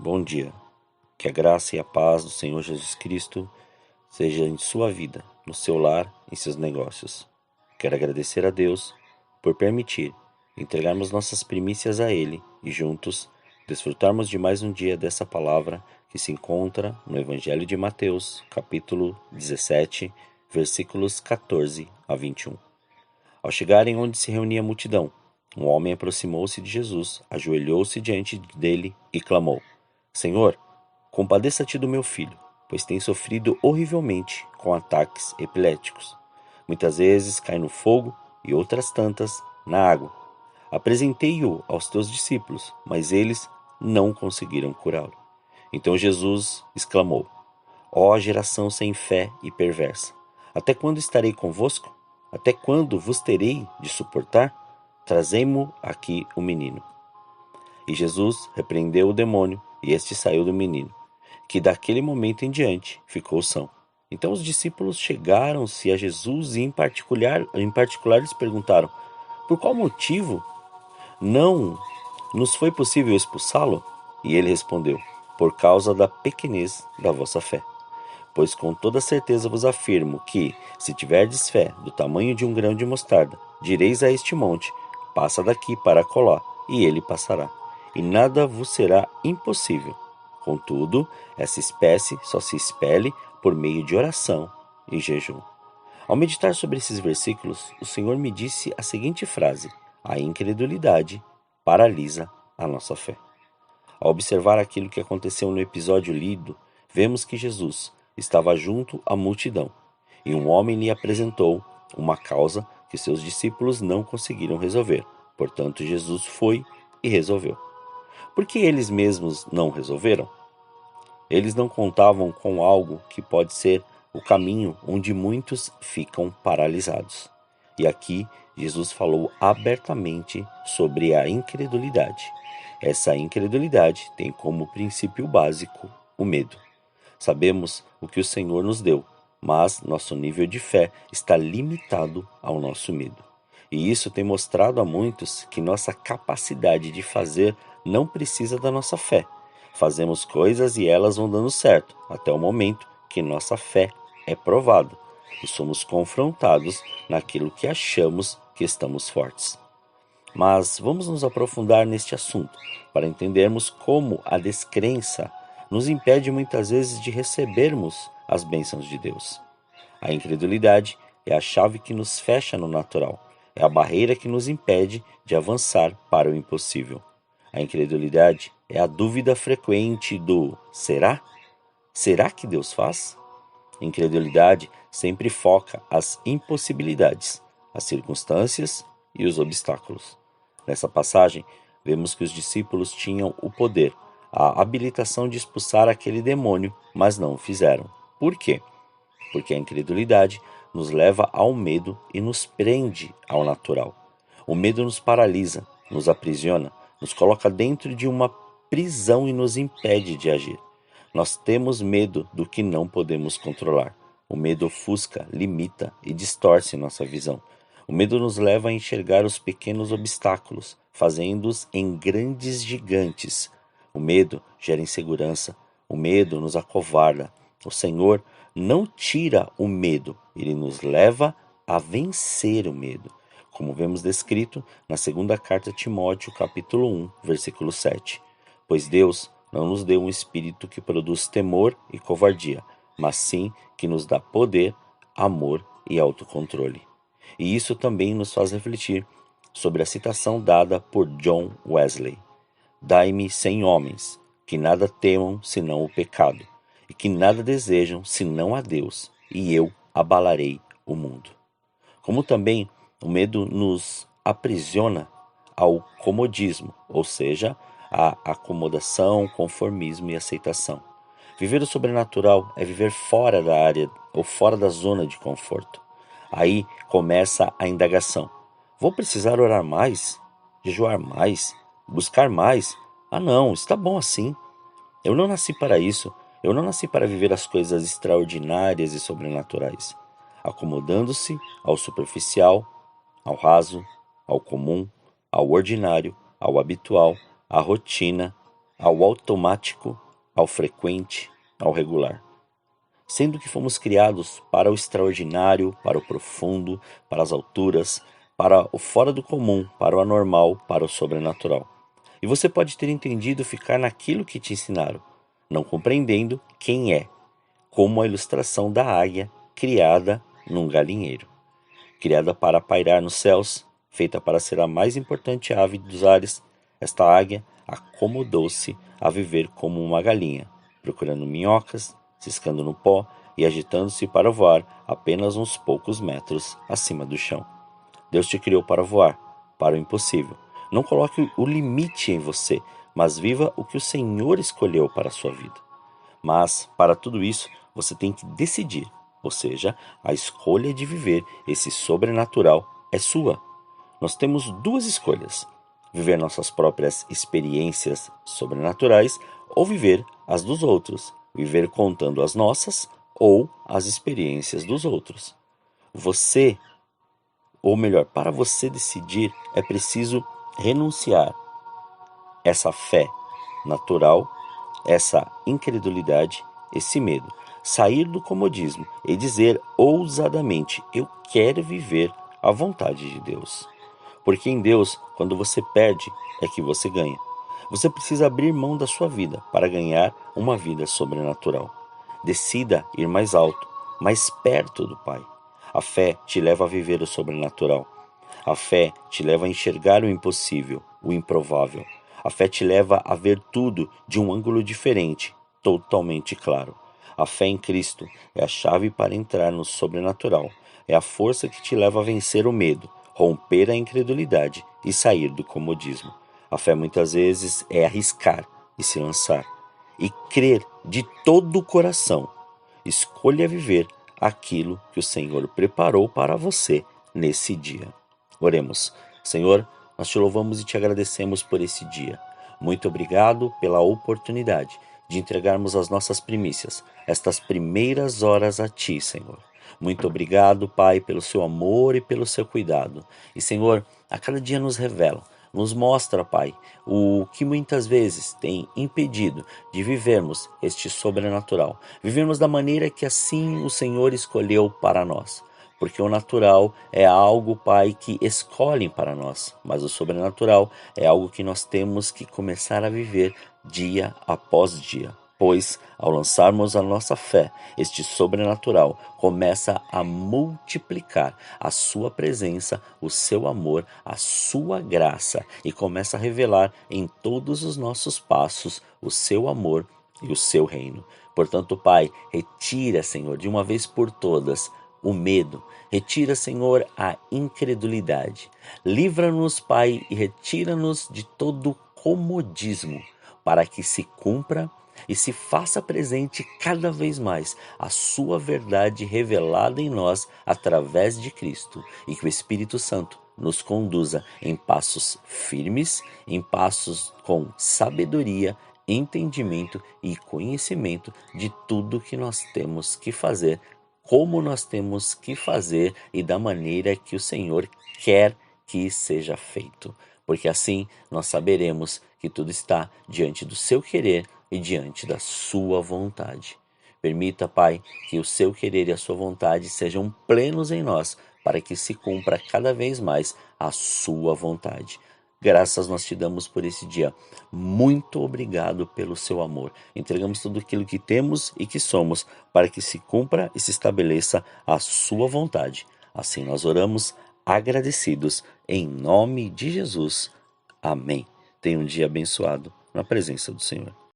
Bom dia. Que a graça e a paz do Senhor Jesus Cristo seja em sua vida, no seu lar, em seus negócios. Quero agradecer a Deus por permitir entregarmos nossas primícias a Ele e juntos desfrutarmos de mais um dia dessa palavra que se encontra no Evangelho de Mateus, capítulo 17, versículos 14 a 21. Ao chegarem onde se reunia a multidão, um homem aproximou-se de Jesus, ajoelhou-se diante dele e clamou: Senhor, compadeça-te do meu filho, pois tem sofrido horrivelmente com ataques epiléticos. Muitas vezes cai no fogo e outras tantas na água. Apresentei-o aos teus discípulos, mas eles não conseguiram curá-lo. Então Jesus exclamou: Ó geração sem fé e perversa, até quando estarei convosco? Até quando vos terei de suportar? Trazei-mo aqui o menino. E Jesus repreendeu o demônio, e este saiu do menino, que daquele momento em diante ficou são. Então os discípulos chegaram-se a Jesus e em particular lhes perguntaram: Por qual motivo não nos foi possível expulsá-lo? E ele respondeu: Por causa da pequenez da vossa fé. Pois com toda certeza vos afirmo que, se tiverdes fé do tamanho de um grão de mostarda, direis a este monte: Passa daqui para acolá, e ele passará, e nada vos será impossível. Contudo, essa espécie só se expele por meio de oração e jejum. Ao meditar sobre esses versículos, o Senhor me disse a seguinte frase: a incredulidade paralisa a nossa fé. Ao observar aquilo que aconteceu no episódio lido, vemos que Jesus estava junto à multidão e um homem lhe apresentou uma causa que seus discípulos não conseguiram resolver. Portanto, Jesus foi e resolveu. Por que eles mesmos não resolveram? Eles não contavam com algo que pode ser o caminho onde muitos ficam paralisados. E aqui Jesus falou abertamente sobre a incredulidade. Essa incredulidade tem como princípio básico o medo. Sabemos o que o Senhor nos deu, mas nosso nível de fé está limitado ao nosso medo. E isso tem mostrado a muitos que nossa capacidade de fazer não precisa da nossa fé. Fazemos coisas e elas vão dando certo, até o momento que nossa fé é provada e somos confrontados naquilo que achamos que estamos fortes. Mas vamos nos aprofundar neste assunto para entendermos como a descrença nos impede muitas vezes de recebermos as bênçãos de Deus. A incredulidade é a chave que nos fecha no natural, é a barreira que nos impede de avançar para o impossível. A incredulidade é a dúvida frequente do será? Será que Deus faz? Incredulidade sempre foca as impossibilidades, as circunstâncias e os obstáculos. Nessa passagem, vemos que os discípulos tinham o poder, a habilitação de expulsar aquele demônio, mas não o fizeram. Por quê? Porque a incredulidade nos leva ao medo e nos prende ao natural. O medo nos paralisa, nos aprisiona, nos coloca dentro de uma prisão e nos impede de agir. Nós temos medo do que não podemos controlar. O medo ofusca, limita e distorce nossa visão. O medo nos leva a enxergar os pequenos obstáculos, fazendo-os em grandes gigantes. O medo gera insegurança. O medo nos acovarda. O Senhor não tira o medo, ele nos leva a vencer o medo, como vemos descrito na segunda carta a Timóteo, capítulo 1, versículo 7. Pois Deus não nos deu um espírito que produz temor e covardia, mas sim que nos dá poder, amor e autocontrole. E isso também nos faz refletir sobre a citação dada por John Wesley: Dai-me 100 homens, que nada temam senão o pecado, e que nada desejam senão a Deus, e eu abalarei o mundo. Como também o medo nos aprisiona ao comodismo, ou seja, à acomodação, conformismo e aceitação. Viver o sobrenatural é viver fora da área ou fora da zona de conforto. Aí começa a indagação. Vou precisar orar mais? Jejuar mais? Buscar mais? Ah não, está bom assim. Eu não nasci para isso. Eu não nasci para viver as coisas extraordinárias e sobrenaturais, acomodando-se ao superficial, ao raso, ao comum, ao ordinário, ao habitual, à rotina ao automático, ao frequente, ao regular. Sendo que fomos criados para o extraordinário, para o profundo, para as alturas, para o fora do comum, para o anormal, para o sobrenatural. E você pode ter entendido ficar naquilo que te ensinaram, não compreendendo quem é, como a ilustração da águia criada num galinheiro. Criada para pairar nos céus, feita para ser a mais importante ave dos ares, esta águia acomodou-se a viver como uma galinha, procurando minhocas, ciscando no pó e agitando-se para voar apenas uns poucos metros acima do chão. Deus te criou para voar, para o impossível. Não coloque o limite em você, mas viva o que o Senhor escolheu para a sua vida. Mas, para tudo isso, você tem que decidir, ou seja, a escolha de viver esse sobrenatural é sua. Nós temos duas escolhas: viver nossas próprias experiências sobrenaturais ou viver as dos outros, viver contando as nossas ou as experiências dos outros. Você, ou melhor, para você decidir, é preciso renunciar essa fé natural, essa incredulidade, esse medo. Sair do comodismo e dizer ousadamente: eu quero viver a vontade de Deus. Porque em Deus, quando você perde, é que você ganha. Você precisa abrir mão da sua vida para ganhar uma vida sobrenatural. Decida ir mais alto, mais perto do Pai. A fé te leva a viver o sobrenatural. A fé te leva a enxergar o impossível, o improvável. A fé te leva a ver tudo de um ângulo diferente, totalmente claro. A fé em Cristo é a chave para entrar no sobrenatural. É a força que te leva a vencer o medo, romper a incredulidade e sair do comodismo. A fé muitas vezes é arriscar e se lançar. E crer de todo o coração. Escolha viver aquilo que o Senhor preparou para você nesse dia. Oremos. Senhor, nós te louvamos e te agradecemos por esse dia. Muito obrigado pela oportunidade de entregarmos as nossas primícias, estas primeiras horas a Ti, Senhor. Muito obrigado, Pai, pelo seu amor e pelo seu cuidado. E, Senhor, a cada dia nos revela, nos mostra, Pai, o que muitas vezes tem impedido de vivermos este sobrenatural, vivermos da maneira que assim o Senhor escolheu para nós. Porque o natural é algo, Pai, que escolhem para nós, mas o sobrenatural é algo que nós temos que começar a viver dia após dia. Pois, ao lançarmos a nossa fé, este sobrenatural começa a multiplicar a sua presença, o seu amor, a sua graça e começa a revelar em todos os nossos passos o seu amor e o seu reino. Portanto, Pai, retira, Senhor, de uma vez por todas o medo, retira, Senhor, a incredulidade. Livra-nos, Pai, e retira-nos de todo comodismo, para que se cumpra e se faça presente cada vez mais a sua verdade revelada em nós através de Cristo, e que o Espírito Santo nos conduza em passos firmes, em passos com sabedoria, entendimento e conhecimento de tudo que nós temos que fazer, como nós temos que fazer e da maneira que o Senhor quer que seja feito. Porque assim nós saberemos que tudo está diante do seu querer e diante da sua vontade. Permita, Pai, que o seu querer e a sua vontade sejam plenos em nós, para que se cumpra cada vez mais a sua vontade. Graças nós te damos por esse dia. Muito obrigado pelo seu amor. Entregamos tudo aquilo que temos e que somos para que se cumpra e se estabeleça a sua vontade. Assim nós oramos agradecidos em nome de Jesus. Amém. Tenha um dia abençoado na presença do Senhor.